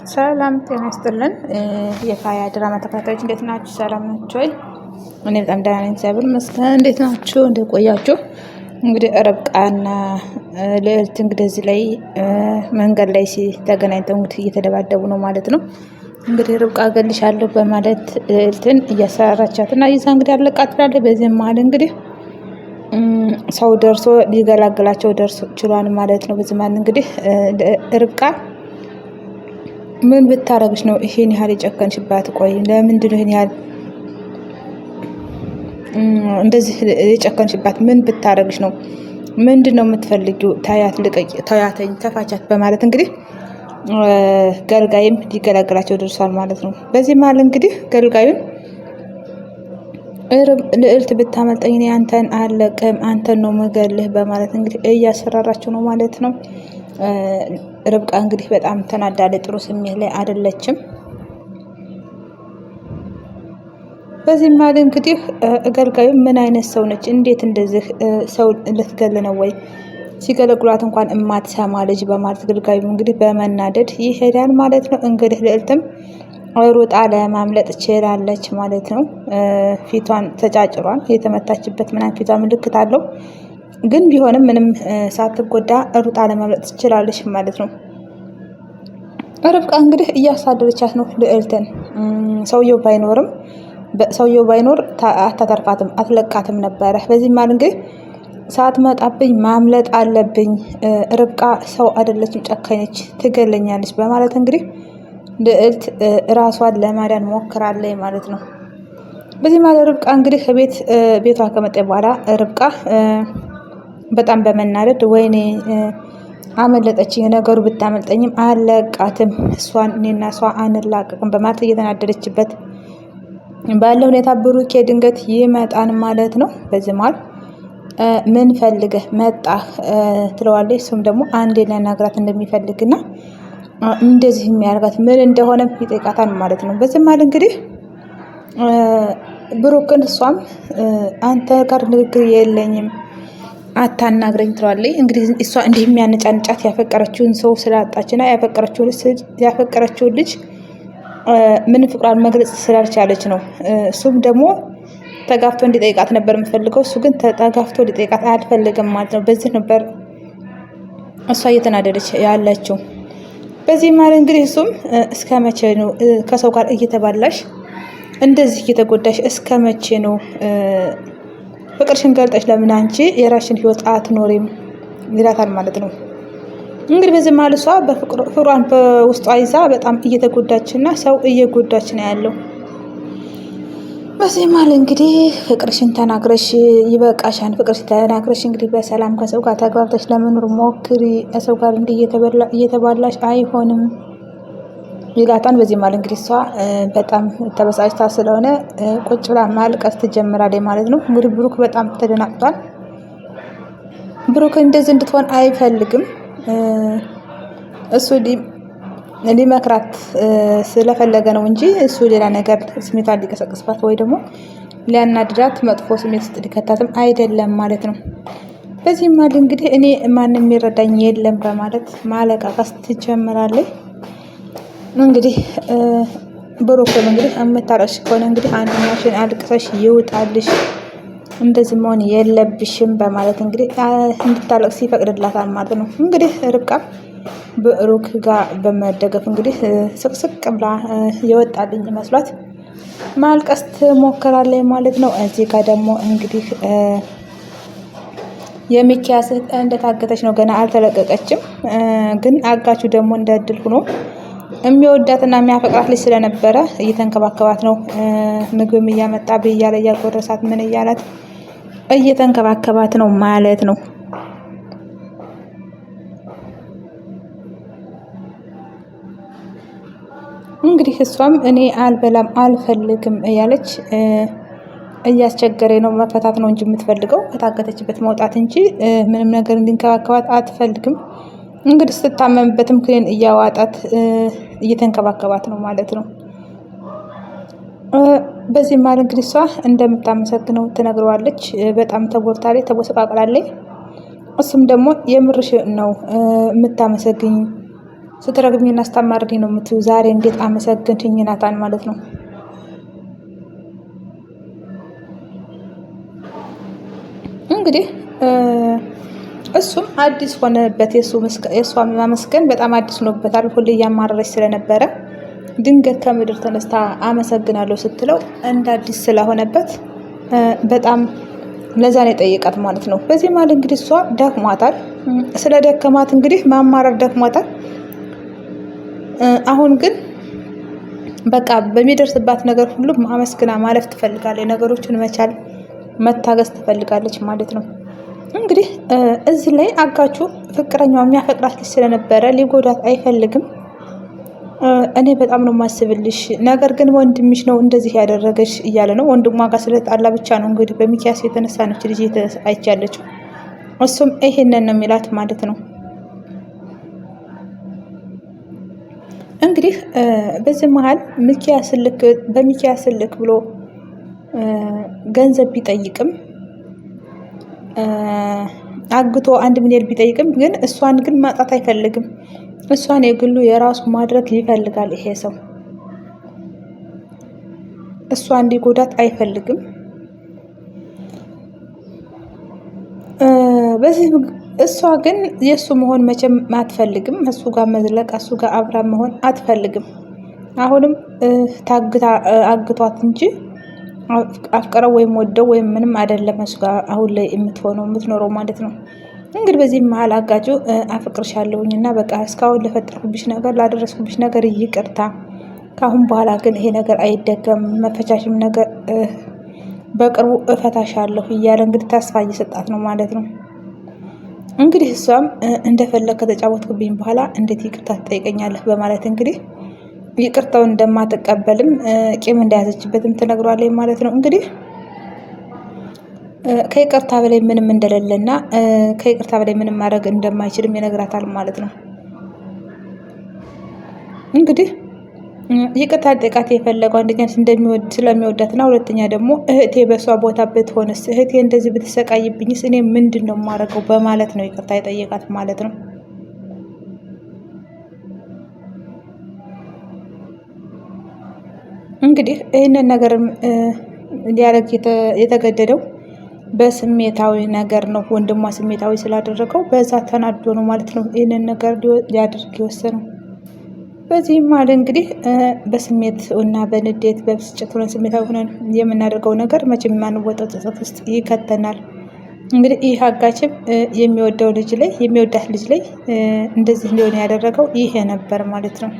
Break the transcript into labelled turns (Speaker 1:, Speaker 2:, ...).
Speaker 1: ሰላም ጤና ይስጥልን። የካያ ድራማ ተከታታዮች እንዴት ናችሁ? ሰላም ናችሁ ወይ? እኔ በጣም ደህና ነኝ፣ እግዚአብሔር ይመስገን። እንዴት ናችሁ? እንዴት ቆያችሁ? እንግዲህ ርብቃና ልዕልት እንግዲህ እዚህ ላይ መንገድ ላይ ተገናኝተው እንግዲህ እየተደባደቡ ነው ማለት ነው። እንግዲህ ርብቃ እገልሻለሁ በማለት ልዕልትን እያሰራራቻት እና ይዛ እንግዲህ አለቃት ትላለች። በዚህም መሀል እንግዲህ ሰው ደርሶ ሊገላግላቸው ደርሶ ችሏል ማለት ነው። በዚህ መሀል እንግዲህ ርብቃ ምን ብታረግሽ ነው ይሄን ያህል የጨከንሽባት? ቆይ ለምንድን ነው ይሄን ያህል እንደዚህ የጨከንሽባት? ምን ብታረግሽ ነው? ምንድን ነው የምትፈልጊው? ታያት፣ ልቀቂ፣ ታያተኝ፣ ተፋቻት በማለት እንግዲህ ገልጋይም ሊገላገላቸው ደርሷል ማለት ነው። በዚህ መሀል እንግዲህ ገልጋዩን ልዕልት ብታመልጠኝ እኔ አንተን አለቅም፣ አንተን ነው መገልህ በማለት እንግዲህ እያስፈራራቸው ነው ማለት ነው። ርብቃ እንግዲህ በጣም ተናዳለች፣ ጥሩ ስሜት ላይ አይደለችም። በዚህ መሀል እንግዲህ ገልጋዩ ምን አይነት ሰው ነች? እንዴት እንደዚህ ሰው ልትገል ነው ወይ? ሲገለግሏት እንኳን እማትሰማ ልጅ በማለት ገልጋዩ እንግዲህ በመናደድ ይሄዳል ማለት ነው። እንግዲህ ልዕልትም ሩጣ ለማምለጥ ችላለች ማለት ነው። ፊቷን ተጫጭሯን የተመታችበት ምናምን ፊቷ ምልክት አለው። ግን ቢሆንም ምንም ሳትጎዳ ሩጣ ለማምለጥ ትችላለች ማለት ነው። ርብቃ እንግዲህ እያሳደረቻት ነው ልዕልትን። ሰውየው ባይኖር አታተርፋትም፣ አትለቃትም ነበረ። በዚህ ማለት እንግዲህ ሳትመጣብኝ ማምለጥ አለብኝ፣ ርብቃ ሰው አይደለችም፣ ጨካኝ፣ ትገለኛለች በማለት እንግዲህ ልዕልት ራሷን ለማዳን ሞክራለች ማለት ነው። በዚህ ማለት ርብቃ እንግዲህ ቤቷ ከመጣ በኋላ ርብቃ በጣም በመናደድ ወይኔ አመለጠችኝ፣ ነገሩ ብታመልጠኝም አለቃትም፣ እሷን እኔና እሷ አንላቀቅም በማለት እየተናደደችበት ባለ ሁኔታ ብሩኬ ድንገት ይመጣን ማለት ነው። በዚህ መሀል ምን ፈልገህ መጣህ ትለዋለች። እሱም ደግሞ አንዴ ሊያናግራት እንደሚፈልግና እንደዚህ የሚያደርጋት ምን እንደሆነ ይጠይቃታል ማለት ነው። በዚህ መሀል እንግዲህ ብሩክን እሷም አንተ ጋር ንግግር የለኝም አታናግረኝ ትለዋለች። እንግዲህ እሷ እንዲህ የሚያነጫንጫት ያፈቀረችውን ሰው ስላጣችና ያፈቀረችውን ልጅ ምን ፍቅሯን መግለጽ ስላልቻለች ነው። እሱም ደግሞ ተጋፍቶ እንዲጠይቃት ነበር የምፈልገው፣ እሱ ግን ተጋፍቶ ሊጠይቃት አልፈልግም ማለት ነው። በዚህ ነበር እሷ እየተናደደች ያለችው። በዚህ ማለት እንግዲህ እሱም እስከ መቼ ነው ከሰው ጋር እየተባላሽ እንደዚህ እየተጎዳሽ እስከ መቼ ነው? ፍቅርሽን ገልጠሽ ለምን አንቺ የራስሽን ህይወት አትኖሪም? ይላታል ማለት ነው። እንግዲህ በዚህ መሀል እሷ ፍቅሯን በውስጧ ይዛ በጣም እየተጎዳች እና ሰው እየጎዳች ነው ያለው። በዚህ መሀል እንግዲህ ፍቅርሽን ተናግረሽ ይበቃሻን፣ ፍቅርሽን ተናግረሽ እንግዲህ በሰላም ከሰው ጋር ተግባብተሽ ለመኖር ሞክሪ፣ ከሰው ጋር እንዲህ እየተባላሽ አይሆንም ይላታን። በዚህ መሀል እንግዲህ እሷ በጣም ተበሳጭታ ስለሆነ ቁጭ ብላ ማልቀስ ትጀምራለች ማለት ነው። እንግዲህ ብሩክ በጣም ተደናግጧል። ብሩክ እንደዚህ እንድትሆን አይፈልግም። እሱ ሊመክራት ስለፈለገ ነው እንጂ እሱ ሌላ ነገር ስሜቷን ሊቀሰቅስባት ወይ ደግሞ ሊያናድዳት መጥፎ ስሜት ውስጥ ሊከታትም አይደለም ማለት ነው። በዚህም መሀል እንግዲህ እኔ ማንም የሚረዳኝ የለም በማለት ማለቃቀስ ትጀምራለች። እንግዲህ ብሩክም እንግዲህ የምታረቅሽ ከሆነ እንግዲህ አንድኛሽን አልቅሰሽ ይውጣልሽ፣ እንደዚህ መሆን የለብሽም በማለት እንግዲህ እንድታለቅስ ይፈቅድላታል ማለት ነው። እንግዲህ ርብቃ ብሩክ ጋር በመደገፍ እንግዲህ ስቅስቅ ብላ የወጣልኝ መስሏት ማልቀስ ትሞክራለች ማለት ነው። እዚህ ጋር ደግሞ እንግዲህ የሚኪያስ እንደታገተች ነው፣ ገና አልተለቀቀችም። ግን አጋቹ ደግሞ እንደ እድል ሆኖ የሚወዳትና የሚያፈቅራት ልጅ ስለነበረ እየተንከባከባት ነው። ምግብም እያመጣ ብያለ እያጎረሳት ምን እያላት እየተንከባከባት ነው ማለት ነው። እንግዲህ እሷም እኔ አልበላም አልፈልግም እያለች እያስቸገረ ነው፣ መፈታት ነው እንጂ የምትፈልገው ከታገተችበት መውጣት እንጂ ምንም ነገር እንዲንከባከባት አትፈልግም። እንግዲህ ስትታመምበትም ክኒን እያዋጣት እየተንከባከባት ነው ማለት ነው። በዚህ መሀል እንግዲህ እሷ እንደምታመሰግነው ትነግረዋለች። በጣም ተጎድታለች፣ ተጎሰቃቅላለች። እሱም ደግሞ የምርሽ ነው የምታመሰግኝ ስትረግሚና ስታማርሪ ነው የምትዩ። ዛሬ እንዴት አመሰግንሽኝ ናታን ማለት ነው። እንግዲህ እሱም አዲስ ሆነበት። የእሷ ማመስገን በጣም አዲስ ሆኖበታል። ሁሌ እያማረረች ስለነበረ ድንገት ከምድር ተነስታ አመሰግናለሁ ስትለው እንደ አዲስ ስለሆነበት በጣም ለዛ ነው የጠየቃት ማለት ነው። በዚህ ማለት እንግዲህ እሷ ደክሟታል። ስለ ደከማት እንግዲህ ማማረር ደክሟታል። አሁን ግን በቃ በሚደርስባት ነገር ሁሉ አመስግና ማለፍ ትፈልጋለች። ነገሮችን መቻል መታገስ ትፈልጋለች ማለት ነው። እንግዲህ እዚህ ላይ አጋቹ ፍቅረኛው የሚያፈቅራት ልጅ ስለነበረ ሊጎዳት አይፈልግም። እኔ በጣም ነው የማስብልሽ፣ ነገር ግን ወንድምሽ ነው እንደዚህ ያደረገች እያለ ነው። ወንድሟ ጋር ስለጣላ ብቻ ነው እንግዲህ በሚኪያስ የተነሳ ነች ልጅ አይቻለችው። እሱም ይሄንን ነው የሚላት ማለት ነው። እንግዲህ በዚህ መሀል በሚኪያስ ልክ ብሎ ገንዘብ ቢጠይቅም አግቶ 1 ሚሊዮን ቢጠይቅም ግን እሷን ግን ማጣት አይፈልግም። እሷን የግሉ የራሱ ማድረግ ይፈልጋል። ይሄ ሰው እሷ እንዲጎዳት አይፈልግም። እሷ ግን የእሱ መሆን መቼም አትፈልግም። እሱ ጋር መዝለቅ፣ እሱ ጋር አብራ መሆን አትፈልግም። አሁንም አግቷት እንጂ አፍቅረው ወይም ወደው ወይም ምንም አይደለም እሱ ጋር አሁን ላይ የምትኖረው ማለት ነው። እንግዲህ በዚህ መሀል አጋጩ አፍቅርሻለሁኝ እና በቃ እስካሁን ለፈጠርኩብሽ ነገር ላደረስኩብሽ ነገር ይቅርታ፣ ከአሁን በኋላ ግን ይሄ ነገር አይደገም፣ መፈቻሽም ነገር በቅርቡ እፈታሻለሁ እያለ እንግዲህ ተስፋ እየሰጣት ነው ማለት ነው። እንግዲህ እሷም እንደፈለግ ከተጫወትክብኝ በኋላ እንዴት ይቅርታ ትጠይቀኛለህ በማለት እንግዲህ ይቅርታውን እንደማትቀበልም ቂም እንደያዘችበትም ትነግሯለች ማለት ነው። እንግዲህ ከይቅርታ በላይ ምንም እንደሌለና ከይቅርታ በላይ ምንም ማድረግ እንደማይችልም ይነግራታል ማለት ነው። እንግዲህ ይቅርታ ጠይቃት የፈለገው አንደኛ ስለሚወዳትና ሁለተኛ ደግሞ እህቴ በሷ ቦታ ብትሆንስ፣ እህቴ እንደዚህ ብትሰቃይብኝስ እኔ ምንድን ነው የማደርገው በማለት ነው ይቅርታ የጠየቃት ማለት ነው። እንግዲህ ይህንን ነገር ሊያደርግ የተገደደው በስሜታዊ ነገር ነው። ወንድሟ ስሜታዊ ስላደረገው በዛ ተናዶ ነው ማለት ነው ይህንን ነገር ሊያደርግ የወሰነው። በዚህም ማለ እንግዲህ በስሜት እና በንዴት በብስጭት ሆነን ስሜታዊ ሆነን የምናደርገው ነገር መቼም የማንወጣው ጸጸት ውስጥ ይከተናል። እንግዲህ ይህ አጋችም የሚወዳት ልጅ ላይ እንደዚህ ሊሆን ያደረገው ይሄ ነበር ማለት ነው።